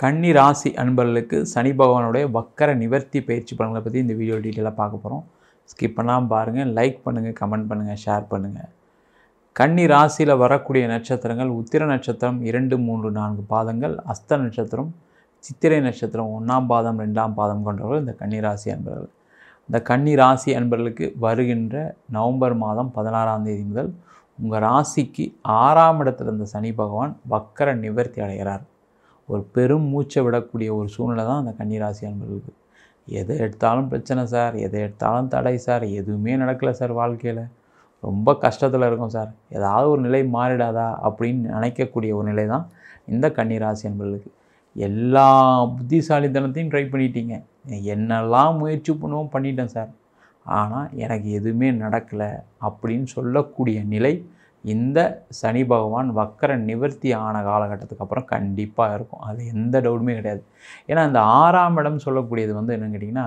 கன்னி ராசி அன்பர்களுக்கு சனி பகவானுடைய வக்கர நிவர்த்தி பயிற்சி பலன்களை பற்றி இந்த வீடியோ டீட்டெயிலாக பார்க்க போகிறோம். ஸ்கிப் பண்ணாமல் பாருங்கள், லைக் பண்ணுங்கள், கமெண்ட் பண்ணுங்கள், ஷேர் பண்ணுங்கள். கன்னி ராசியில் வரக்கூடிய நட்சத்திரங்கள் உத்திர நட்சத்திரம் 2, 3, 4 பாதங்கள், அஸ்த நட்சத்திரம், சித்திரை நட்சத்திரம் 1ஆம் பாதம் 2ஆம் பாதம் கொண்டவர்கள் இந்த கன்னி ராசி அன்பர்கள். இந்த கன்னி ராசி அன்பர்களுக்கு வருகின்ற நவம்பர் மாதம் 16ஆம் தேதி முதல் உங்கள் ராசிக்கு 6ஆம் இடத்துல இருந்த சனி பகவான் வக்கர நிவர்த்தி அடைகிறார். ஒரு பெரும் மூச்சை விடக்கூடிய ஒரு சூழ்நிலை தான் அந்த கன்னிராசி அன்பர்களுக்கு. எதை எடுத்தாலும் பிரச்சனை சார், எதை எடுத்தாலும் தடை சார், எதுவுமே நடக்கலை சார், வாழ்க்கையில் ரொம்ப கஷ்டத்தில் இருக்கும் சார், ஏதாவது ஒரு நிலை மாறிடாதா அப்படின்னு நினைக்கக்கூடிய ஒரு நிலை தான் இந்த கன்னிராசி அன்பர்களுக்கு. எல்லா புத்திசாலித்தனத்தையும் ட்ரை பண்ணிட்டீங்க, என்னெல்லாம் முயற்சி பண்ணுவோம் பண்ணிட்டேன் சார், ஆனால் எனக்கு எதுவுமே நடக்கலை அப்படின்னு சொல்லக்கூடிய நிலை இந்த சனி பகவான் வக்கர நிவர்த்தி ஆன காலகட்டத்துக்கு அப்புறம் கண்டிப்பாக இருக்கும். அது எந்த டவுட்டுமே கிடையாது. ஏன்னா இந்த 6ஆம் இடம் சொல்லக்கூடியது என்னன்னு கேட்டிங்கன்னா,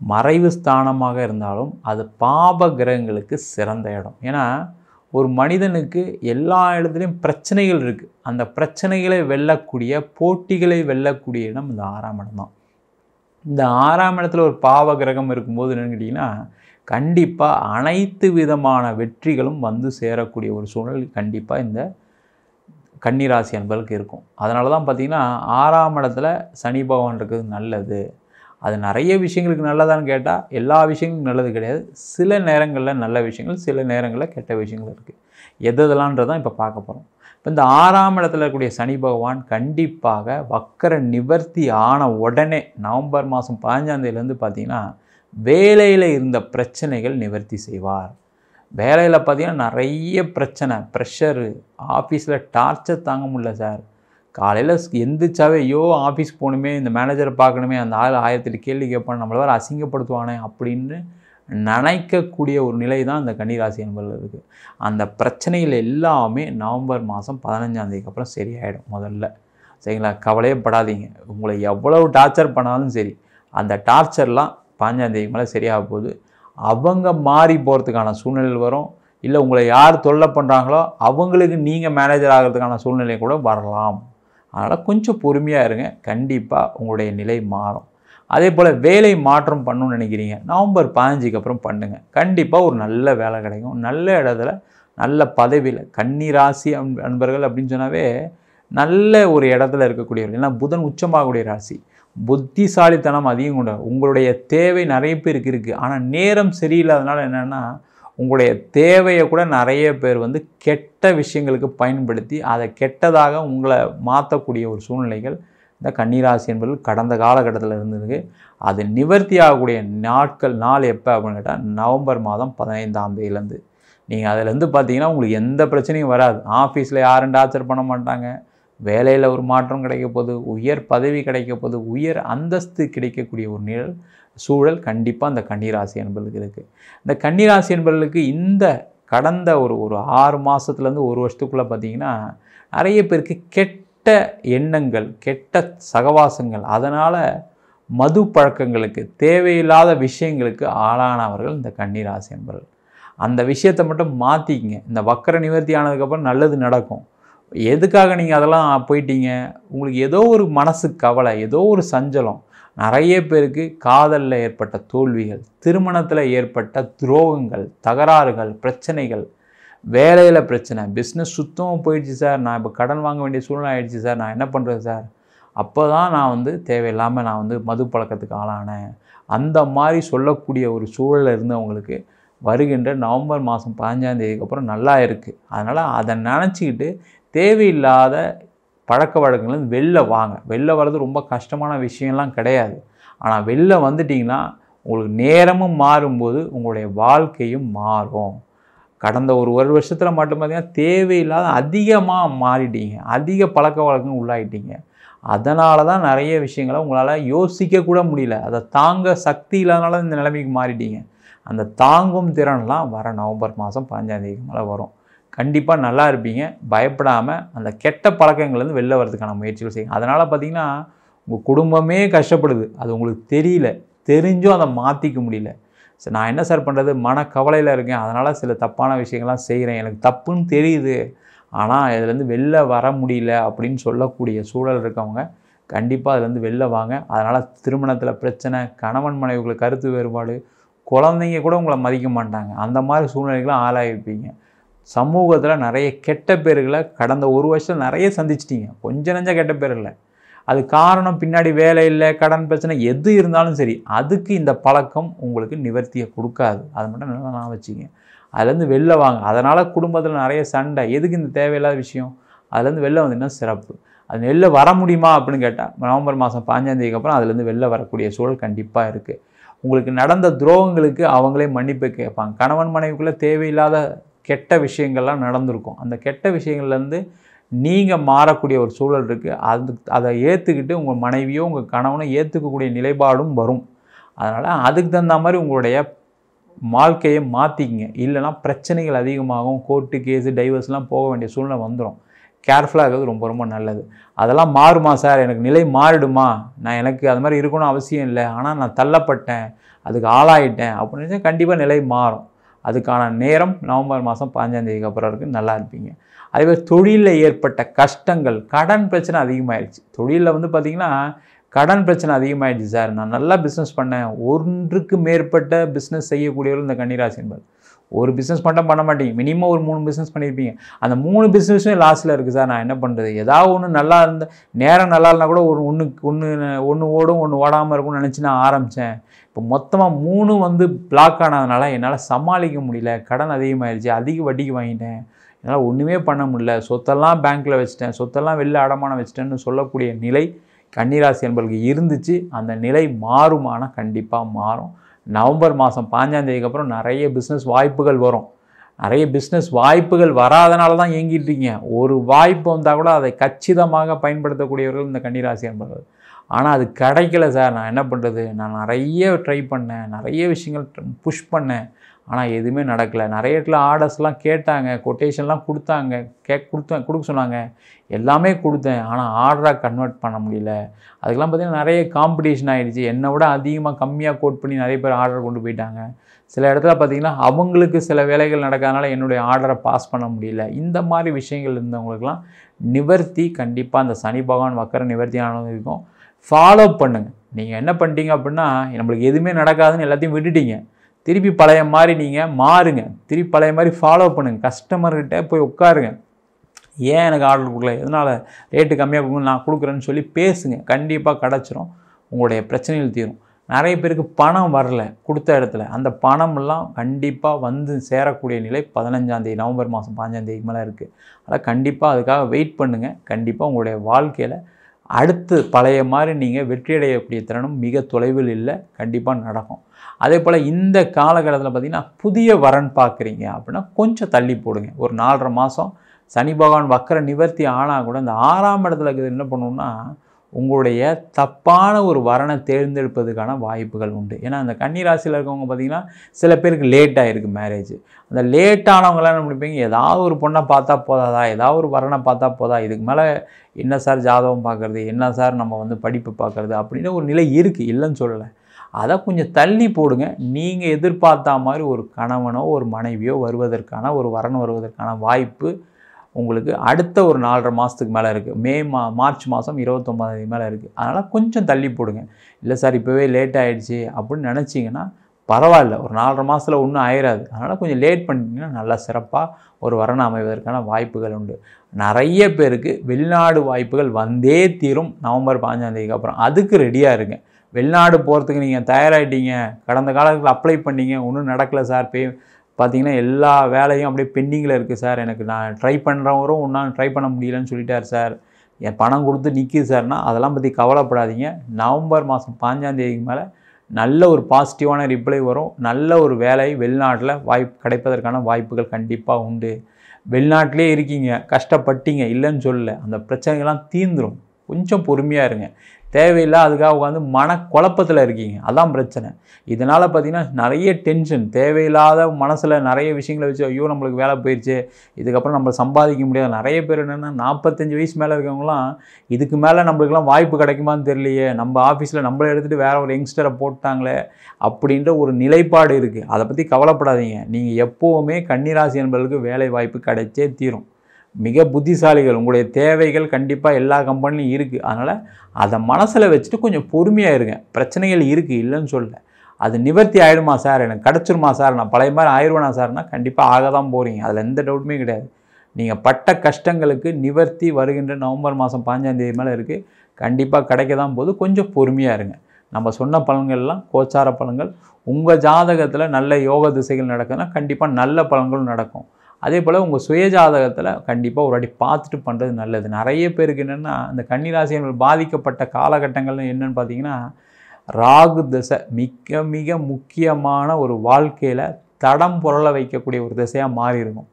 மறைவு ஸ்தானமாக இருந்தாலும் அது பாப கிரகங்களுக்கு சிறந்த இடம். ஏன்னா ஒரு மனிதனுக்கு எல்லா இடத்துலையும் பிரச்சனைகள் இருக்குது. அந்த பிரச்சனைகளை வெல்லக்கூடிய, போட்டிகளை வெல்லக்கூடிய இடம் இந்த 6ஆம் இடம் தான். இந்த 6ஆம் இடத்துல ஒரு பாவ கிரகம் இருக்கும்போது என்னென்னு கேட்டிங்கன்னா, கண்டிப்பாக அனைத்து விதமான வெற்றிகளும் வந்து சேரக்கூடிய ஒரு சூழல் கண்டிப்பாக இந்த கன்னிராசி அன்பர்களுக்கு இருக்கும். அதனால தான் பார்த்திங்கன்னா 6ஆம் இடத்துல சனி பகவான் இருக்கிறது நல்லது. அது நிறைய விஷயங்களுக்கு நல்லதான்னு கேட்டால் எல்லா விஷயங்களுக்கும் நல்லது கிடையாது. சில நேரங்களில் நல்ல விஷயங்கள், சில நேரங்களில் கெட்ட விஷயங்கள் இருக்குது. எதெல்லாம்ன்றதான் இப்போ பார்க்க போகிறோம். இப்போ இந்த 6ஆம் இடத்துல இருக்கக்கூடிய சனி பகவான் கண்டிப்பாக வக்கர நிவர்த்தி ஆன உடனே நவம்பர் மாதம் 15ஆம் தேதியிலேருந்து பார்த்திங்கன்னா வேலையில் இருந்த பிரச்சனைகள் நிவர்த்தி செய்வார். வேலையில் பார்த்திங்கன்னா நிறைய பிரச்சனை, ப்ரெஷரு, ஆஃபீஸில் டார்ச்சர் தாங்க முடியல சார், காலையில் எந்திரிச்சாவே ஐயோ ஆஃபீஸ் போகணுமே, இந்த மேனேஜரை பார்க்கணுமே, அந்த ஆள் 1008 கேள்வி கேட்பான், நம்மளை வேறு அசிங்கப்படுத்துவானே அப்படின்னு நினைக்கக்கூடிய ஒரு நிலை தான் இந்த கன்னிராசி என்பதில் இருக்குது. அந்த பிரச்சனைகள் எல்லாமே நவம்பர் மாதம் 15ஆம் தேதிக்கு அப்புறம் சரியாயிடும். முதல்ல சரிங்களா, கவலையே படாதீங்க. உங்களை எவ்வளவு டார்ச்சர் பண்ணாலும் சரி, அந்த டார்ச்சர்லாம் 15ஆம் தேதி மேலே சரியாக போகுது. அவங்க மாறி போகிறதுக்கான சூழ்நிலை வரும். இல்லை உங்களை யார் தொல்லை பண்ணுறாங்களோ அவங்களுக்கு நீங்கள் மேனேஜர் ஆகிறதுக்கான சூழ்நிலை கூட வரலாம். அதனால் கொஞ்சம் பொறுமையாக இருங்க, கண்டிப்பாக உங்களுடைய நிலை மாறும். அதே போல் வேலை மாற்றம் பண்ணணும்னு நினைக்கிறீங்க, நவம்பர் 15க்கு அப்புறம் பண்ணுங்கள். கண்டிப்பாக ஒரு நல்ல வேலை கிடைக்கும், நல்ல இடத்துல நல்ல பதவியில். கன்னிராசி அன்பர்கள் அப்படின்னு சொன்னாவே நல்ல ஒரு இடத்துல இருக்கக்கூடியவர்கள். ஏன்னா புதன் உச்சமாகக்கூடிய ராசி, புத்திசாலித்தனம் அதிகம் கொண்ட, உங்களுடைய தேவை நிறைய பேருக்கு இருக்குது. ஆனால் நேரம் சரியில்லாதனால என்னென்னா உங்களுடைய தேவையை கூட நிறைய பேர் கெட்ட விஷயங்களுக்கு பயன்படுத்தி அதை கெட்டதாக உங்களை மாற்றக்கூடிய ஒரு சூழ்நிலைகள் இந்த கன்னிராசி என்பது கடந்த காலகட்டத்தில் இருந்ததுக்கு. அது நிவர்த்தி ஆகக்கூடிய நாள் எப்போ அப்படின்னு கேட்டால் நவம்பர் மாதம் 15ஆம் தேதியிலேருந்து. நீங்கள் அதிலேருந்து பார்த்தீங்கன்னா உங்களுக்கு எந்த பிரச்சனையும் வராது. ஆஃபீஸில் யாரும் டார்ச்சர் பண்ண மாட்டாங்க, வேலையில் ஒரு மாற்றம் கிடைக்க போகுது, உயர் பதவி கிடைக்க போகுது, உயர் அந்தஸ்து கிடைக்கக்கூடிய ஒரு சூழல் கண்டிப்பாக இந்த கன்னிராசி என்பர்களுக்கு இருக்குது. இந்த கன்னிராசி என்பர்களுக்கு இந்த கடந்த ஒரு 6 மாதத்துலேருந்து 1 வருஷத்துக்குள்ளே பார்த்திங்கன்னா நிறைய பேருக்கு கெட்ட எண்ணங்கள், கெட்ட சகவாசங்கள், அதனால் மது பழக்கங்களுக்கு, தேவையில்லாத விஷயங்களுக்கு ஆளானவர்கள் இந்த கன்னிராசி என்பர்கள். அந்த விஷயத்தை மட்டும் மாற்றிக்கிங்க. இந்த வக்கர நிவர்த்தி ஆனதுக்கப்புறம் நல்லது நடக்கும். எதுக்காக நீங்கள் அதெல்லாம் போயிட்டீங்க, உங்களுக்கு ஏதோ ஒரு மனசு கவலை, ஏதோ ஒரு சஞ்சலம். நிறைய பேருக்கு காதலில் ஏற்பட்ட தோல்விகள், திருமணத்தில் ஏற்பட்ட துரோகங்கள், தகராறுகள், பிரச்சனைகள், வேலையில் பிரச்சனை, பிஸ்னஸ் சுத்தமாக போயிடுச்சு சார், நான் இப்போ கடன் வாங்க வேண்டிய சூழ்நிலை ஆகிடுச்சு சார், நான் என்ன பண்ணுறது சார், அப்போ தான் நான் தேவையில்லாமல் நான் மது பழக்கத்துக்கு ஆளானேன். அந்த மாதிரி சொல்லக்கூடிய ஒரு சூழலில் இருந்தவங்களுக்கு வருகின்ற நவம்பர் மாதம் 15ஆம் தேதிக்கு அப்புறம் நல்லா இருக்குது. அதனால் அதை நினச்சிக்கிட்டு தேவையில்லாத பழக்க வழக்கங்கள் வெளில வாங்க. வெளில வர்றது ரொம்ப கஷ்டமான விஷயம்லாம் கிடையாது. ஆனால் வெளில வந்துட்டிங்கன்னா உங்களுக்கு நேரமும் மாறும்போது உங்களுடைய வாழ்க்கையும் மாறும். கடந்த ஒரு வருஷத்தில் மட்டும் பார்த்திங்கன்னா தேவையில்லாத அதிகமாக மாறிட்டீங்க, அதிக பழக்க வழக்கம் உள்ளாயிட்டீங்க. அதனால தான் நிறைய விஷயங்களை உங்களால் யோசிக்கக்கூட முடியல, அதை தாங்க சக்தி இல்லாதனால இந்த நிலைமைக்கு மாறிட்டீங்க. அந்த தாங்கும் திறன்லாம் வர நவம்பர் மாதம் 15ஆம் தேதிக்கு மேலே வரும். கண்டிப்பாக நல்லா இருப்பீங்க. பயப்படாமல் அந்த கெட்ட பழக்கங்கள்லேருந்து வெளில வரதுக்கான முயற்சிகள் செய்யுங்க. அதனால் பார்த்திங்கன்னா உங்கள் குடும்பமே கஷ்டப்படுது, அது உங்களுக்கு தெரியல, தெரிஞ்சும் அதை மாற்றிக்க முடியல. சரி, நான் என்ன சார் பண்ணுறது, மனக்கவலையில் இருக்கேன், அதனால் சில தப்பான விஷயங்கள்லாம் செய்கிறேன், எனக்கு தப்புன்னு தெரியுது, ஆனால் இதுலேருந்து வெளில வர முடியல அப்படின்னு சொல்லக்கூடிய சூழல் இருக்கவங்க கண்டிப்பாக அதுலேருந்து வெளில வாங்க. அதனால் திருமணத்தில் பிரச்சனை, கணவன் மனைவிகளுக்கு கருத்து வேறுபாடு, குழந்தைங்க கூட உங்களை மதிக்க மாட்டாங்க. அந்த மாதிரி சூழ்நிலைகள்லாம் ஆளாகிருப்பீங்க. சமூகத்தில் நிறைய கெட்ட பேர்களை கடந்த 1 வருஷம் நிறைய சந்திச்சிட்டிங்க. கொஞ்சம் நெஞ்ச கெட்ட பேர் இல்லை. அது காரணம் பின்னாடி வேலை இல்லை, கடன் பிரச்சனை எது இருந்தாலும் சரி, அதுக்கு இந்த பழக்கம் உங்களுக்கு நிவர்த்தியை கொடுக்காது. அதை மட்டும் நல்லா நான் வச்சுங்க. அதுலேருந்து வெளில வாங்க. அதனால் குடும்பத்தில் நிறைய சண்டை, எதுக்கு இந்த தேவையில்லாத விஷயம்? அதுலேருந்து வெளில வந்தீங்கன்னா சிறப்பு. அது வெளில வர முடியுமா அப்படின்னு கேட்டால் நவம்பர் மாதம் 15ஆம் தேதிக்கு அப்புறம் அதுலேருந்து வெளில வரக்கூடிய சூழல் கண்டிப்பாக இருக்குது. உங்களுக்கு நடந்த துரோகங்களுக்கு அவங்களே மன்னிப்பு கேட்பாங்க. கணவன் மனைவிக்குள்ளே தேவையில்லாத கெட்ட விஷயங்கள்லாம் நடந்திருக்கும். அந்த கெட்ட விஷயங்கள்லேருந்து நீங்கள் மாறக்கூடிய ஒரு சூழல் இருக்குது. அதை ஏற்றுக்கிட்டு உங்கள் மனைவியோ உங்கள் கணவனோ ஏற்றுக்கக்கூடிய நிலைப்பாடும் வரும். அதனால் அதுக்கு தகுந்த மாதிரி உங்களுடைய வாழ்க்கையை மாற்றிக்கிங்க. இல்லைனா பிரச்சனைகள் அதிகமாகும். கோர்ட்டு கேஸு டைவர்ஸ்லாம் போக வேண்டிய சூழ்நிலை வந்துடும். கேர்ஃபுல்லாக இருக்கிறது ரொம்ப ரொம்ப நல்லது. அதெல்லாம் மாறுமா சார், எனக்கு நிலை மாறிடுமா, எனக்கு அது மாதிரி இருக்கணும்னு அவசியம் இல்லை, ஆனால் நான் தள்ளப்பட்டேன், அதுக்கு ஆளாயிட்டேன் அப்படின்னு கண்டிப்பாக நிலை மாறும். அதுக்கான நேரம் நவம்பர் மாதம் 15ஆம் தேதிக்கு அப்புறம் இருக்குது. நல்லா இருப்பீங்க. அதேமாதிரி தொழிலில் ஏற்பட்ட கஷ்டங்கள், கடன் பிரச்சனை அதிகமாகிடுச்சு. தொழிலில் வந்து பார்த்திங்கன்னா கடன் பிரச்சனை அதிகமாகிடுச்சு சார். நான் நல்லா பிஸ்னஸ் பண்ணேன். 1க்கு மேற்பட்ட பிஸ்னஸ் செய்யக்கூடியவர்கள் இந்த கன்னிராசி என்பது. ஒரு பிஸ்னஸ் மட்டும் பண்ண மாட்டீங்க, மினிமம் ஒரு 3 பிஸ்னஸ் பண்ணியிருப்பீங்க. அந்த 3 பிஸ்னஸுமே லாஸில் இருக்குது சார். நான் என்ன பண்ணுறது? ஏதாவது ஒன்று நல்லா இருந்த நேரம் நல்லா இல்லைனா கூட ஒன்று ஓடும், ஒன்று ஓடாமல் இருக்கும்னு நினச்சி நான் ஆரம்பித்தேன். இப்போ மொத்தமாக 3 வந்து பிளாக் ஆனதுனால என்னால் சமாளிக்க முடியல. கடன் அதிகமாகிடுச்சு, அதிக வட்டிக்கு வாங்கிட்டேன், என்னால் ஒன்றுமே பண்ண முடியல, சொத்தெல்லாம் பேங்க்கில் வச்சுட்டேன், சொத்தெல்லாம் வெளில அடமானம் வச்சுட்டேன்னு சொல்லக்கூடிய நிலை கன்னிராசி என்பவர்களுக்கு இருந்துச்சு. அந்த நிலை மாறுமானா கண்டிப்பாக மாறும். நவம்பர் மாதம் 15ஆம் தேதிக்கு அப்புறம் நிறைய பிஸ்னஸ் வாய்ப்புகள் வரும். நிறைய பிஸ்னஸ் வாய்ப்புகள் வராதனால தான் இயங்கிட்டுருக்கீங்க. ஒரு வாய்ப்பு வந்தால் கூட அதை கச்சிதமாக பயன்படுத்தக்கூடியவர்கள் இந்த கன்னிராசி என்பவர்கள். ஆனால் அது கிடைக்கல சார், நான் என்ன பண்ணுறது? நான் நிறைய ட்ரை பண்ணேன், நிறைய விஷயங்கள் புஷ் பண்ணேன், ஆனால் எதுவுமே நடக்கலை. நிறைய இடத்துல ஆர்டர்ஸ்லாம் கேட்டாங்க, கொட்டேஷன்லாம் கொடுத்தாங்க, கொடுக்க சொன்னாங்க, எல்லாமே கொடுத்தேன், ஆனால் ஆர்டராக கன்வெர்ட் பண்ண முடியல. அதுக்கெல்லாம் பார்த்திங்கன்னா நிறைய காம்படிஷன் ஆகிடுச்சு. என்னை விட அதிகமாக கம்மியாக கோட் பண்ணி நிறைய பேர் ஆர்டர் கொண்டு போயிட்டாங்க. சில இடத்துல பார்த்திங்கன்னா அவங்களுக்கு சில வேலைகள் நடக்காதனால என்னுடைய ஆர்டரை பாஸ் பண்ண முடியல. இந்த மாதிரி விஷயங்கள் இருந்தவங்களுக்கெல்லாம் நிவர்த்தி கண்டிப்பாக அந்த சனி பகவான் வக்கர நிவர்த்தி ஆனது இருக்கும். ஃபாலோ பண்ணுங்கள். நீங்கள் என்ன பண்ணிட்டீங்க அப்படின்னா, நம்மளுக்கு எதுவுமே நடக்காதுன்னு எல்லாத்தையும் விட்டுட்டீங்க. திருப்பி பழைய மாதிரி நீங்கள் மாறுங்க. திருப்பி பழைய மாதிரி ஃபாலோ பண்ணுங்கள். கஸ்டமர்கிட்ட போய் உட்காருங்க. ஏன் எனக்கு ஆர்டர் கொடுக்கல, எதனால் ரேட்டு கம்மியாக கொடுக்கணும், நான் கொடுக்குறேன்னு சொல்லி பேசுங்க. கண்டிப்பாக கிடச்சிரும். உங்களுடைய பிரச்சனைகள் தீரும். நிறைய பேருக்கு பணம் வரல கொடுத்த இடத்துல. அந்த பணமெல்லாம் கண்டிப்பாக வந்து சேரக்கூடிய நிலை 15ஆம் தேதி நவம்பர் மாதம் 15ஆம் தேதிக்கு மேலே இருக்குது. அதனால் கண்டிப்பாக அதுக்காக வெயிட் பண்ணுங்கள். கண்டிப்பாக உங்களுடைய வாழ்க்கையில் அடுத்து பழைய மாதிரி நீங்கள் வெற்றியடையக்கூடிய திறனும் மிக தொலைவில் இல்லை, கண்டிப்பாக நடக்கும். அதே போல் இந்த காலகட்டத்தில் பார்த்திங்கன்னா புதிய வரன் பார்க்குறீங்க அப்படின்னா கொஞ்சம் தள்ளி போடுங்க. ஒரு 4.5 மாதம் சனி பகவான் வக்கர நிவர்த்தி ஆனால் கூட இந்த 6ஆம் இடத்துல இருக்கிறது என்ன பண்ணுன்னா, உங்களுடைய தப்பான ஒரு வரனை தேர்ந்தெடுப்பதுக்கான வாய்ப்புகள் உண்டு. ஏன்னா அந்த கன்னிராசியில் இருக்கவங்க பார்த்திங்கன்னா சில பேருக்கு லேட்டாக இருக்குது மேரேஜ். அந்த லேட்டானவங்களாம் என்ன பண்ணிப்பீங்க, ஏதாவது ஒரு பொண்ணை பார்த்தா போதாதா, ஏதாவது ஒரு வரனை பார்த்தா போதா, இதுக்கு மேலே என்ன சார் ஜாதகம் பார்க்குறது, என்ன சார் நம்ம வந்து படிப்பு பார்க்குறது அப்படின்னு ஒரு நிலை இருக்குது, இல்லைன்னு சொல்லலை. அதை கொஞ்சம் தள்ளி போடுங்க. நீங்கள் எதிர்பார்த்தா மாதிரி ஒரு கணவனோ ஒரு மனைவியோ வருவதற்கான ஒரு வரன் வருவதற்கான வாய்ப்பு உங்களுக்கு அடுத்த ஒரு 4.5 மாதத்துக்கு மேலே இருக்குது. மார்ச் மாதம் 29ஆம் தேதி மேலே இருக்குது. அதனால் கொஞ்சம் தள்ளி போடுங்க. இல்லை சார் இப்போவே லேட் ஆகிடுச்சு அப்படின்னு நினச்சிங்கன்னா பரவாயில்ல, ஒரு 4.5 மாதத்தில் ஒன்றும் ஆயிடாது. அதனால் கொஞ்சம் லேட் பண்ணிட்டீங்கன்னா நல்லா சிறப்பாக ஒரு வரன் அமைவதற்கான வாய்ப்புகள் உண்டு. நிறைய பேருக்கு வெளிநாடு வாய்ப்புகள் வந்தே தீரும் நவம்பர் 15ஆம் தேதிக்கு அப்புறம். அதுக்கு ரெடியாக இருங்க. வெளிநாடு போகிறதுக்கு நீங்கள் தயாராகிட்டீங்க, கடந்த காலத்தில் அப்ளை பண்ணிங்க, ஒன்றும் நடக்கலை சார், பார்த்தீங்கன்னா எல்லா வேலையும் அப்படியே பெண்டிங்கில் இருக்குது சார், எனக்கு நான் ட்ரை பண்ணுறவரும் ஒன்றும் ட்ரை பண்ண முடியலன்னு சொல்லிட்டார் சார், என் பணம் கொடுத்து நிற்கிது சார்னா அதெல்லாம் பற்றி கவலைப்படாதீங்க. நவம்பர் மாதம் 15ஆம் தேதிக்கு மேலே நல்ல ஒரு பாசிட்டிவான ரிப்ளை வரும். நல்ல ஒரு வேலை வெளிநாட்டில் கிடைப்பதற்கான வாய்ப்புகள் கண்டிப்பாக உண்டு. வெளிநாட்டிலே இருக்கீங்க, கஷ்டப்பட்டீங்க, இல்லைன்னு சொல்லலை, அந்த பிரச்சனைகள்லாம் தீர்ந்துடும். கொஞ்சம் பொறுமையாக இருங்க. தேவையில்லை அதுக்காக உட்காந்து மனக்குழப்பத்தில் இருக்கீங்க, அதான் பிரச்சனை. இதனால் பார்த்திங்கன்னா நிறைய டென்ஷன், தேவையில்லாத மனசில் நிறைய விஷயங்களை வச்சு ஐயோ நம்மளுக்கு வேலை போயிடுச்சு, இதுக்கப்புறம் நம்ம சம்பாதிக்க முடியாது. நிறைய பேர் என்னென்னா 45 வயசு மேலே இருக்கவங்களாம் இதுக்கு மேலே நம்மளுக்கெல்லாம் வாய்ப்பு கிடைக்குமான்னு தெரியலையே, நம்ம ஆஃபீஸில் நம்மளை எடுத்துகிட்டு வேறு ஒரு யங்ஸ்டரை போட்டாங்களே அப்படின்ற ஒரு நிலைப்பாடு இருக்குது. அதை பற்றி கவலைப்படாதீங்க. நீங்கள் எப்போவுமே கன்னிராசி என்பவர்களுக்கு வேலை வாய்ப்பு கிடைச்சே தீரும். மிக புத்திசாலிகள். உங்களுடைய தேவைகள் கண்டிப்பாக எல்லா கம்பெனிலையும் இருக்குது. அதனால் அதை மனசில் வச்சுட்டு கொஞ்சம் பொறுமையாக இருங்க. பிரச்சனைகள் இருக்குது, இல்லைன்னு சொல்லல. அது நிவர்த்தி ஆகிடுமா சார், எனக்கு கிடச்சிருமா சார், நான் பழைய மாதிரி ஆயிடுவேனா சார்னா கண்டிப்பாக ஆக தான் போகிறீங்க. அதில் எந்த டவுட்டுமே கிடையாது. நீங்கள் பட்ட கஷ்டங்களுக்கு நிவர்த்தி வருகின்ற நவம்பர் மாதம் 15ஆம் தேதி மேலே இருக்குது. கண்டிப்பாக கிடைக்க தான் போது. கொஞ்சம் பொறுமையாக இருங்க. நம்ம சொன்ன பலன்கள்லாம் கோச்சார பலன்கள். உங்கள் ஜாதகத்தில் நல்ல யோக திசைகள் நடக்குதுன்னா கண்டிப்பாக நல்ல பலன்களும் நடக்கும். அதே போல் உங்கள் சுய ஜாதகத்தில் கண்டிப்பாக ஒரு வாட்டி பார்த்துட்டு பண்ணுறது நல்லது. நிறைய பேருக்கு என்னென்னா இந்த கன்னிராசிகள் பாதிக்கப்பட்ட காலகட்டங்கள்னு என்னென்னு பார்த்தீங்கன்னா, ராகு திசை மிக மிக முக்கியமான ஒரு வாழ்க்கையில் தடம் புரள வைக்கக்கூடிய ஒரு திசையாக மாறி இருக்கும்.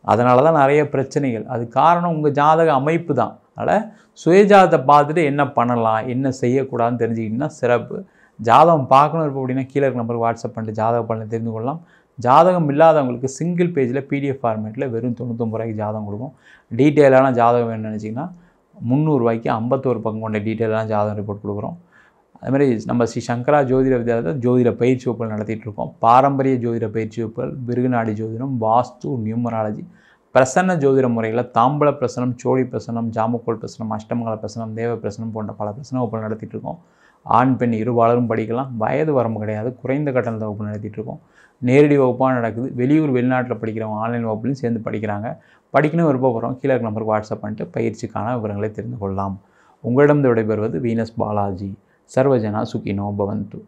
அதனால தான் நிறைய பிரச்சனைகள். அது காரணம் உங்கள் ஜாதக அமைப்பு தான். அதனால் சுயஜாதத்தை பார்த்துட்டு என்ன பண்ணலாம், என்ன செய்யக்கூடாதுன்னு தெரிஞ்சுக்கிட்டிங்கன்னா சிறப்பு. ஜாதகம் பார்க்கணும் இருப்போம் அப்படின்னா கீழே இருக்க நம்பருக்கு வாட்ஸ்அப் பண்ணிட்டு ஜாதக பலனை தெரிந்து கொள்ளலாம். ஜாதகம் இல்லாதவங்களுக்கு சிங்கிள் பேஜில் பிடிஎஃப் ஃபார்மேட்டில் வெறும் 99 ரூபாய்க்கு ஜாதகம் கொடுக்கும். டீட்டெயிலான ஜாதகம் வேணும்னு நினச்சிங்கன்னா 300 ரூபாய்க்கு 51 பக்கம் கொண்ட டீட்டெயிலான ஜாதகம் ரிப்போர்ட் கொடுக்குறோம். அதுமாதிரி நம்ம ஸ்ரீ சங்கரா ஜோதிட வித்யாலயத்தில் ஜோதிட பயிற்சி வகுப்புகள் நடத்திட்டு இருக்கோம். பாரம்பரிய ஜோதிட பயிற்சி வகுப்புகள், பிருகுநாடி ஜோதிடம், வாஸ்து, நியூமராலஜி, பிரசன்ன ஜோதிட முறையில் தாம்பல பிரசனம், சோழி பிரசனம், ஜாமக்கோல் பிரசனம், அஷ்டமங்கல பிரசனம், தேவ பிரசனம் போன்ற பல பிரசன வகுப்புகள் நடத்திட்டு இருக்கோம். ஆண் பெண் இருபாலரும் படிக்கலாம். வயது வரம்பு கிடையாது. குறைந்த கட்டண வகுப்பு நடத்திட்டு இருக்கோம். நேரடி வகுப்பாக நடக்குது. வெளியூர் வெளிநாட்டில் படிக்கிறவங்க ஆன்லைன் வகுப்புலையும் சேர்ந்து படிக்கிறாங்க. படிக்கணும் விருப்பப்படுறோம் கீழே இருக்க நம்பருக்கு வாட்ஸ்அப் பண்ணிட்டு பயிற்சிக்கான விவரங்களை தெரிந்து கொள்ளலாம். உங்களிடம் விடைபெறுவது வீனஸ் பாலாஜி. சர்வஜனா சுகினோ பவந்து.